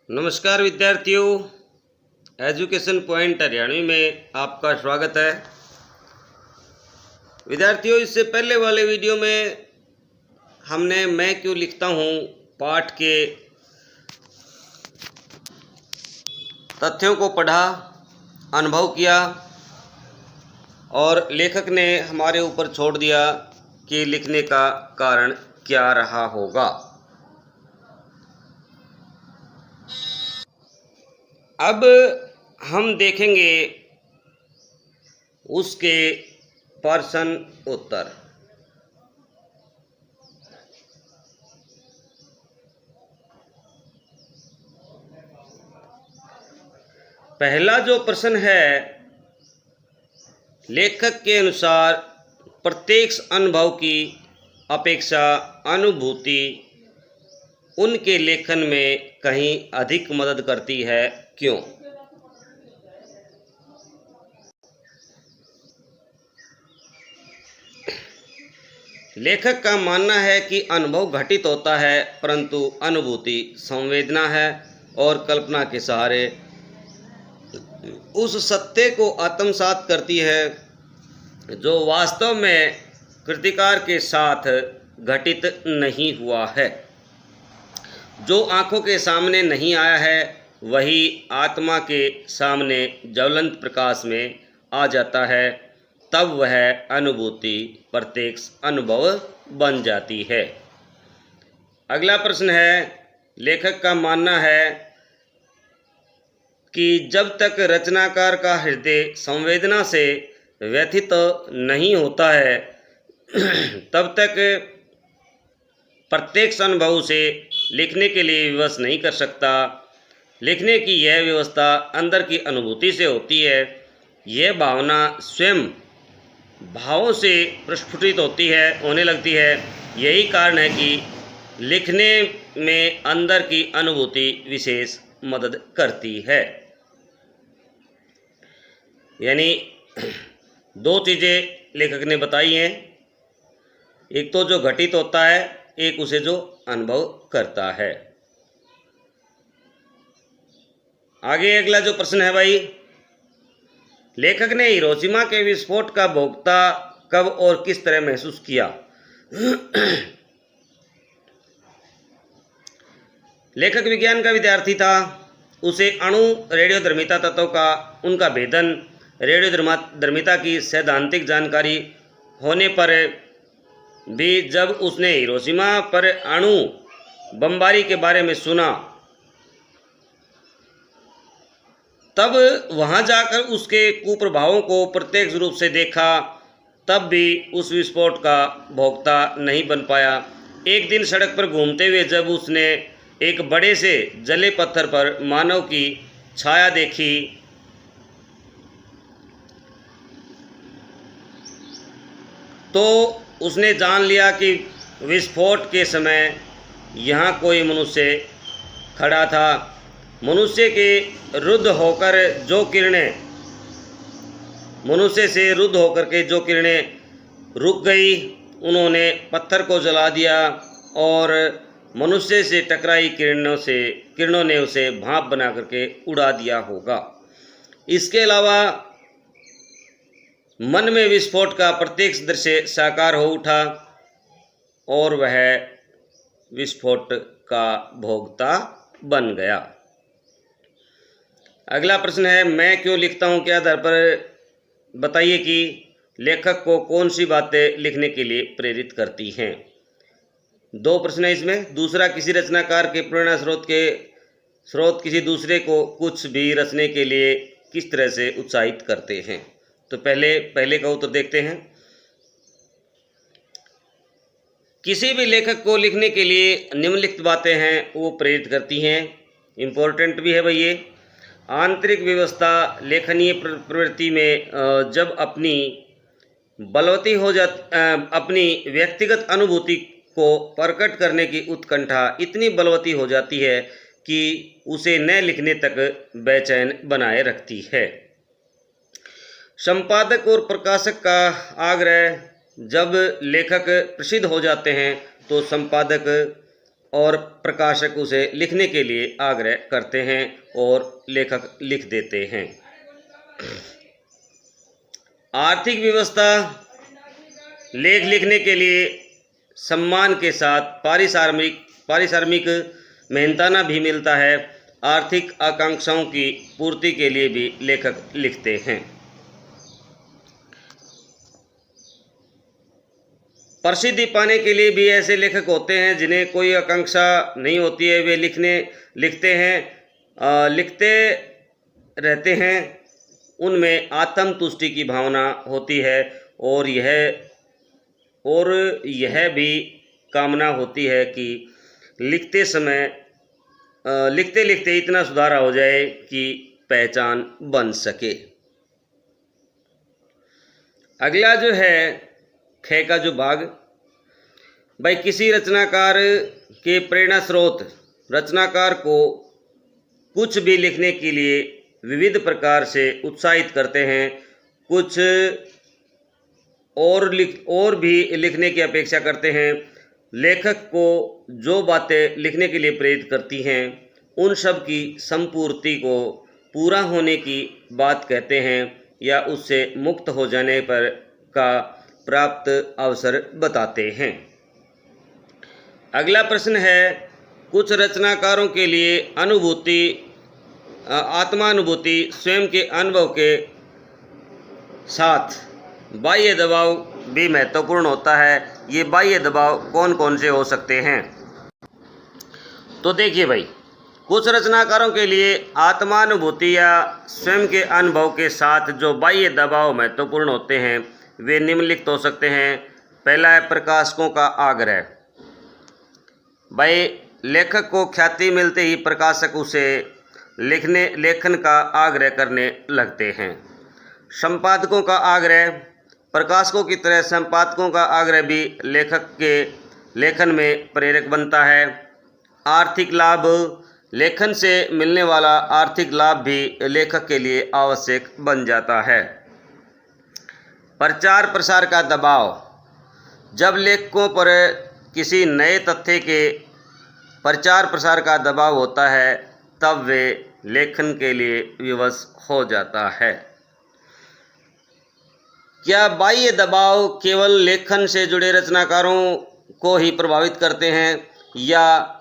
नमस्कार विद्यार्थियों, education point Haryanvi में आपका स्वागत है। विद्यार्थियों, इससे पहले वाले वीडियो में हमने मैं क्यों लिखता हूँ पाठ के तथ्यों को पढ़ा, अनुभव किया और लेखक ने हमारे ऊपर छोड़ दिया कि लिखने का कारण क्या रहा होगा। अब हम देखेंगे उसके प्रश्न उत्तर। पहला जो प्रश्न है, लेखक के अनुसार प्रत्यक्ष अनुभव की अपेक्षा अनुभूति उनके लेखन में कहीं अधिक मदद करती है, क्यों? लेखक का मानना है कि अनुभव घटित होता है, परंतु अनुभूति संवेदना है और कल्पना के सहारे उस सत्य को आत्मसात करती है जो वास्तव में कृतिकार के साथ घटित नहीं हुआ है। जो आंखों के सामने नहीं आया है वही आत्मा के सामने ज्वलंत प्रकाश में आ जाता है, तब वह अनुभूति प्रत्यक्ष अनुभव बन जाती है। अगला प्रश्न है, लेखक का मानना है कि जब तक रचनाकार का हृदय संवेदना से व्यथित नहीं होता है तब तक प्रत्यक्ष अनुभव से लिखने के लिए विवश नहीं कर सकता। लिखने की यह व्यवस्था अंदर की अनुभूति से होती है। यह भावना स्वयं भावों से प्रस्फुटित होने लगती है। यही कारण है कि लिखने में अंदर की अनुभूति विशेष मदद करती है। यानी दो चीज़ें लेखक ने बताई हैं, एक तो जो घटित होता है, एक उसे जो अनुभव करता है। आगे अगला जो प्रश्न है भाई, लेखक ने हिरोशिमा के विस्फोट का भोगता कब और किस तरह महसूस किया? लेखक विज्ञान का विद्यार्थी था। उसे अणु रेडियोधर्मिता तत्वों का उनका भेदन, रेडियोधर्मिता की सैद्धांतिक जानकारी होने पर भी जब उसने हिरोशिमा पर अणु बमबारी के बारे में सुना, तब वहां जाकर उसके कुप्रभावों को प्रत्यक्ष रूप से देखा, तब भी उस विस्फोट का भोक्ता नहीं बन पाया। एक दिन सड़क पर घूमते हुए जब उसने एक बड़े से जले पत्थर पर मानव की छाया देखी, तो उसने जान लिया कि विस्फोट के समय यहाँ कोई मनुष्य खड़ा था। मनुष्य से रुद्ध होकर के जो किरणें रुक गई, उन्होंने पत्थर को जला दिया और मनुष्य से टकराई किरणों ने उसे भाप बना करके उड़ा दिया होगा। इसके अलावा मन में विस्फोट का प्रत्यक्ष दृश्य साकार हो उठा और वह विस्फोट का भोक्ता बन गया। अगला प्रश्न है, मैं क्यों लिखता हूँ के आधार पर बताइए कि लेखक को कौन सी बातें लिखने के लिए प्रेरित करती हैं। दो प्रश्न है इसमें। दूसरा, किसी रचनाकार के प्रेरणा स्रोत किसी दूसरे को कुछ भी रचने के लिए किस तरह से उत्साहित करते हैं? तो पहले का उत्तर देखते हैं। किसी भी लेखक को लिखने के लिए निम्नलिखित बातें हैं वो प्रेरित करती हैं। इम्पोर्टेंट भी है भाई ये। आंतरिक व्यवस्था लेखनीय प्रवृत्ति में जब अपनी अपनी व्यक्तिगत अनुभूति को प्रकट करने की उत्कंठा इतनी बलवती हो जाती है कि उसे न लिखने तक बेचैन बनाए रखती है। संपादक और प्रकाशक का आग्रह, जब लेखक प्रसिद्ध हो जाते हैं तो संपादक और प्रकाशक उसे लिखने के लिए आग्रह करते हैं और लेखक लिख देते हैं। आर्थिक व्यवस्था लेख लिखने के लिए सम्मान के साथ पारिश्रमिक मेहनताना भी मिलता है। आर्थिक आकांक्षाओं की पूर्ति के लिए भी लेखक लिखते हैं। प्रसिद्धि पाने के लिए भी ऐसे लेखक होते हैं जिन्हें कोई आकांक्षा नहीं होती है, वे लिखते रहते हैं। उनमें आत्मतुष्टि की भावना होती है और यह भी कामना होती है कि लिखते लिखते इतना सुधार हो जाए कि पहचान बन सके। अगला जो है ख का जो भाग, भाई किसी रचनाकार के प्रेरणा स्रोत रचनाकार को कुछ भी लिखने के लिए विविध प्रकार से उत्साहित करते हैं। कुछ और भी लिखने की अपेक्षा करते हैं। लेखक को जो बातें लिखने के लिए प्रेरित करती हैं उन सब की संपूर्ति को पूरा होने की बात कहते हैं या उससे मुक्त हो जाने पर का प्राप्त अवसर बताते हैं। अगला प्रश्न है, कुछ रचनाकारों के लिए आत्मानुभूति स्वयं के अनुभव के साथ बाह्य दबाव भी महत्वपूर्ण होता है। ये बाह्य दबाव कौन कौन से हो सकते हैं? तो देखिए भाई, कुछ रचनाकारों के लिए आत्मानुभूति या स्वयं के अनुभव के साथ जो बाह्य दबाव महत्वपूर्ण होते हैं वे निम्नलिखित हो सकते हैं। पहला है प्रकाशकों का आग्रह। भाई लेखक को ख्याति मिलते ही प्रकाशक उसे लेखन का आग्रह करने लगते हैं। संपादकों का आग्रह, प्रकाशकों की तरह संपादकों का आग्रह भी लेखक के लेखन में प्रेरक बनता है। आर्थिक लाभ, लेखन से मिलने वाला आर्थिक लाभ भी लेखक के लिए आवश्यक बन जाता है। प्रचार प्रसार का दबाव, जब लेखकों पर किसी नए तथ्य के प्रचार प्रसार का दबाव होता है तब वे लेखन के लिए विवश हो जाता है। क्या बाह्य दबाव केवल लेखन से जुड़े रचनाकारों को ही प्रभावित करते हैं या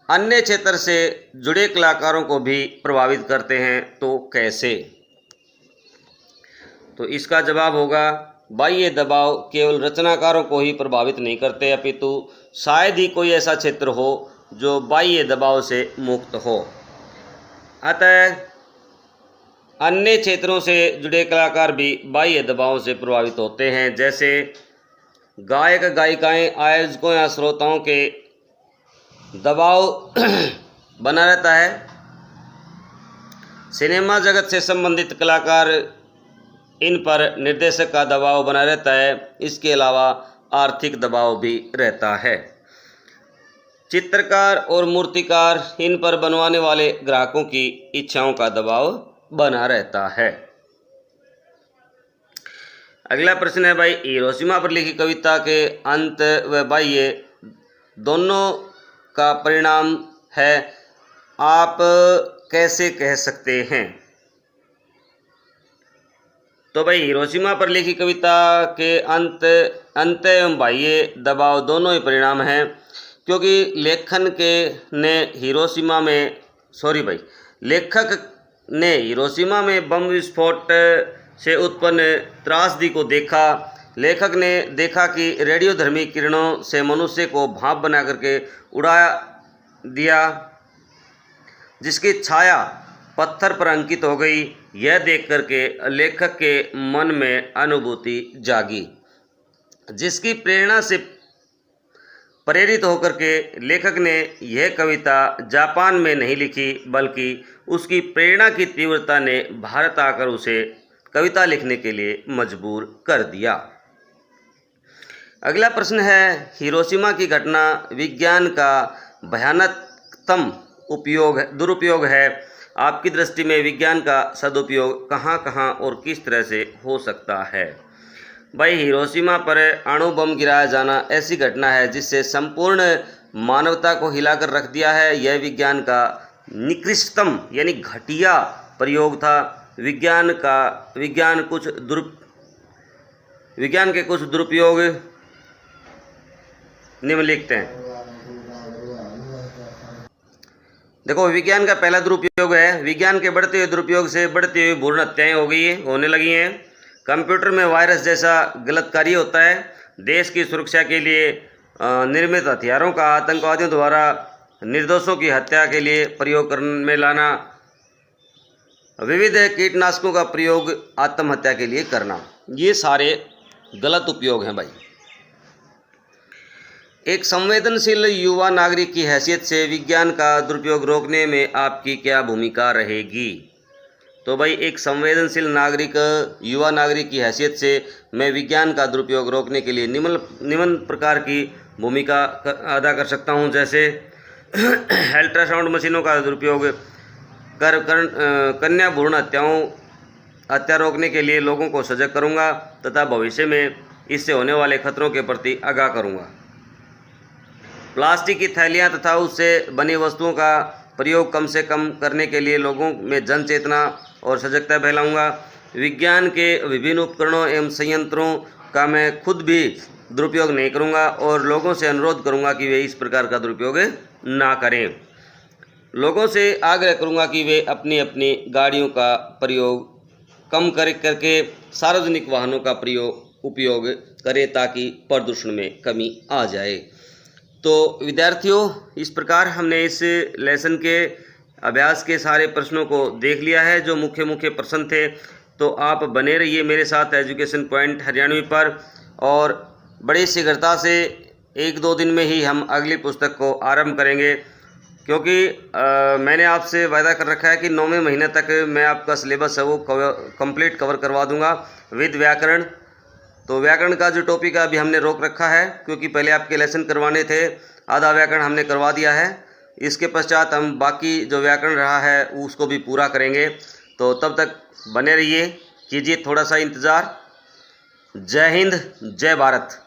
अन्य क्षेत्र से जुड़े कलाकारों को भी प्रभावित करते हैं? तो कैसे? तो इसका जवाब होगा, बाह्य दबाव केवल रचनाकारों को ही प्रभावित नहीं करते, अपितु शायद ही कोई ऐसा क्षेत्र हो जो बाह्य दबाव से मुक्त हो। अतः अन्य क्षेत्रों से जुड़े कलाकार भी बाह्य दबाव से प्रभावित होते हैं। जैसे गायक गायिकाएं आयोजकों या श्रोताओं के दबाव बना रहता है। सिनेमा जगत से संबंधित कलाकार, इन पर निर्देशक का दबाव बना रहता है। इसके अलावा आर्थिक दबाव भी रहता है। चित्रकार और मूर्तिकार, इन पर बनवाने वाले ग्राहकों की इच्छाओं का दबाव बना रहता है। अगला प्रश्न है भाई, हिरोशिमा पर लिखी कविता के अंत व बाह्य दोनों का परिणाम है, आप कैसे कह सकते हैं? तो भाई हिरोशिमा पर लिखी कविता के अंत एवं बाह्य दबाव दोनों ही परिणाम हैं, क्योंकि लेखक ने हिरोशिमा में बम विस्फोट से उत्पन्न त्रासदी को देखा। लेखक ने देखा कि रेडियोधर्मी किरणों से मनुष्य को भाप बना करके उड़ा दिया, जिसकी छाया पत्थर पर अंकित हो गई। यह देख करके लेखक के मन में अनुभूति जागी, जिसकी प्रेरणा से प्रेरित होकर के लेखक ने यह कविता जापान में नहीं लिखी, बल्कि उसकी प्रेरणा की तीव्रता ने भारत आकर उसे कविता लिखने के लिए मजबूर कर दिया। अगला प्रश्न है, हिरोशिमा की घटना विज्ञान का भयानकतम दुरुपयोग है। आपकी दृष्टि में विज्ञान का सदुपयोग कहाँ कहाँ और किस तरह से हो सकता है? भाई हिरोशिमा पर अणु बम गिराया जाना ऐसी घटना है जिससे संपूर्ण मानवता को हिलाकर रख दिया है। यह विज्ञान का निकृष्टतम यानी घटिया प्रयोग था। विज्ञान के कुछ दुरुपयोग निम्नलिखित हैं। देखो, विज्ञान का पहला दुरुपयोग है, विज्ञान के बढ़ते हुए दुरुपयोग से बढ़ती हुई भ्रूण हत्याएं होने लगी हैं। कंप्यूटर में वायरस जैसा गलत कार्य होता है। देश की सुरक्षा के लिए निर्मित हथियारों का आतंकवादियों द्वारा निर्दोषों की हत्या के लिए प्रयोग में लाना, विविध कीटनाशकों का प्रयोग आत्महत्या के लिए करना, ये सारे गलत उपयोग हैं भाई। एक संवेदनशील युवा नागरिक की हैसियत से विज्ञान का दुरुपयोग रोकने में आपकी क्या भूमिका रहेगी? तो भाई, एक संवेदनशील युवा नागरिक की हैसियत से मैं विज्ञान का दुरुपयोग रोकने के लिए निम्न प्रकार की भूमिका अदा कर सकता हूं। जैसे अल्ट्रासाउंड मशीनों का दुरुपयोग कन्या भ्रूण हत्या रोकने के लिए लोगों को सजग करूंगा तथा भविष्य में इससे होने वाले खतरों के प्रति आगाह करूंगा। प्लास्टिक की थैलियां तथा उससे बनी वस्तुओं का प्रयोग कम से कम करने के लिए लोगों में जन चेतना और सजगता फैलाऊंगा। विज्ञान के विभिन्न उपकरणों एवं संयंत्रों का मैं खुद भी दुरुपयोग नहीं करूंगा और लोगों से अनुरोध करूंगा कि वे इस प्रकार का दुरुपयोग ना करें। लोगों से आग्रह करूंगा कि वे अपनी अपनी गाड़ियों का प्रयोग कम करके सार्वजनिक वाहनों का उपयोग करें ताकि प्रदूषण में कमी आ जाए। तो विद्यार्थियों, इस प्रकार हमने इस लेसन के अभ्यास के सारे प्रश्नों को देख लिया है, जो मुख्य प्रश्न थे। तो आप बने रहिए मेरे साथ एजुकेशन पॉइंट हरियाणवी पर, और बड़ी शीघ्रता से 1-2 दिन में ही हम अगली पुस्तक को आरंभ करेंगे, क्योंकि मैंने आपसे वायदा कर रखा है कि 9वें महीने तक मैं आपका सिलेबस है वो कंप्लीट कवर करवा दूंगा विद व्याकरण। तो व्याकरण का जो टॉपिक है अभी हमने रोक रखा है, क्योंकि पहले आपके लेसन करवाने थे, आधा व्याकरण हमने करवा दिया है। इसके पश्चात हम बाकी जो व्याकरण रहा है उसको भी पूरा करेंगे। तो तब तक बने रहिए, कीजिए थोड़ा सा इंतज़ार। जय हिंद, जय भारत।